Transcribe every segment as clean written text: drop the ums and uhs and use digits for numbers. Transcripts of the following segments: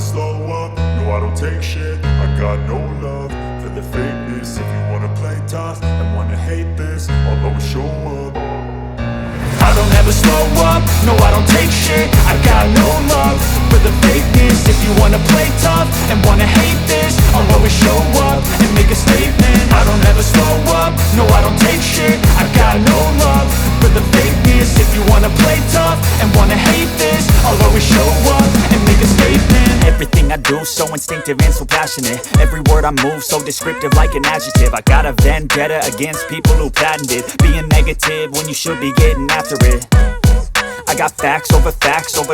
slow up, no I don't take shit. I got no love for the fakeness. If you wanna play tough and wanna hate this, I'll always show up. I don't ever slow up, no I don't take shit. I got no love for the fakeness. If you wanna play tough and wanna hate this, I'll always show up and make a statement. I don't ever slow up, no I don't take shit. I got no love for the fakeness. If you wanna play tough and wanna hate this, I'll always show up and make a statement. Everything I do so instinctive and so passionate. Every word I move so descriptive like an adjective. I got a vendetta against people who patented being negative when you should be getting after it. I got facts over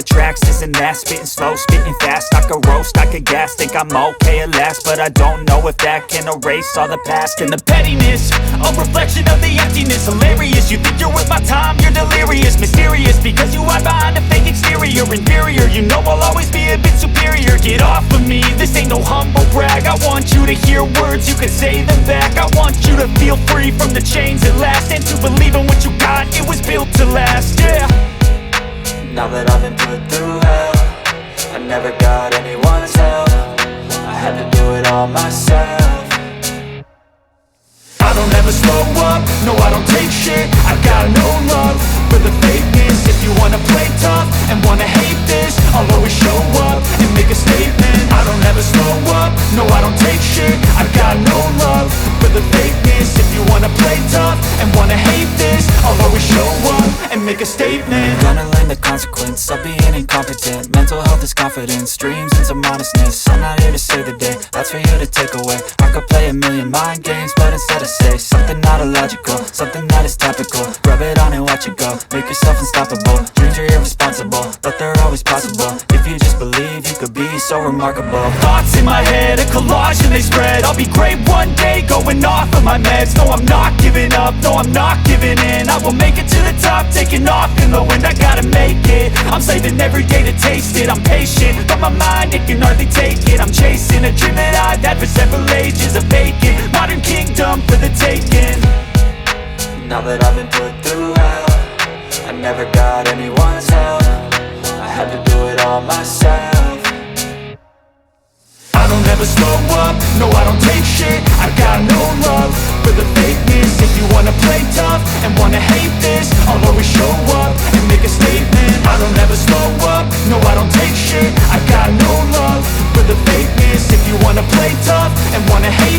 tracks, this and that. Spitting slow, spitting fast, I could roast, I could gas. Think I'm okay at last, but I don't know if that can erase all the past. And the pettiness, a reflection of the emptiness. Hilarious, you think you're worth my time, you're delirious. Mysterious, because you hide behind a fake exterior. Inferior, you know I'll always be a bit superior. Get off of me, this ain't no humble brag. I want you to hear words, you can say them back. I want you to feel free from the chains at last, and to believe in what you got, it was built to last, yeah. Now that I've been put through hell, I never got anyone's help. I had to do it all myself. I don't ever slow up, no I don't take shit. I got no love for the fakeness. If you wanna play tough and wanna hate this, I'll always show up and make a statement. I don't ever slow up, no I don't take shit. I got no love for the fakeness. If you wanna play tough and wanna hate this, I'll always show up and make a statement. Gonna learn the consequence of being incompetent. Mental health is confidence, dreams and some honestness. I'm not here to save the day, that's for you to take away. I could play a million mind games, but instead I say something not illogical, something that is topical. Rub it on and watch it go, make yourself unstoppable. Dreams are irresponsible, but they're always possible. If you just believe, you could be so remarkable. Thoughts in my head, a collage and they spread. I'll be great one day, going off of my meds. No, I'm not giving up, no, I'm not giving in. I will make it to the top, taking off in the wind. I gotta make it, I'm saving every day to taste it. I'm patient, but my mind, it can hardly take it. I'm chasing a dream that I've had for several ages. A vacant, modern kingdom for the taking. Now that I've been put through hell, I never got anyone's help. I had to do it all myself. I don't ever slow up, no I don't take shit. I got no love for the fakeness. If you wanna play tough and wanna hate this, I'll always show up and make a statement. I don't ever slow up, no I don't take shit. I got no love for the fakeness. If you wanna play tough and wanna hate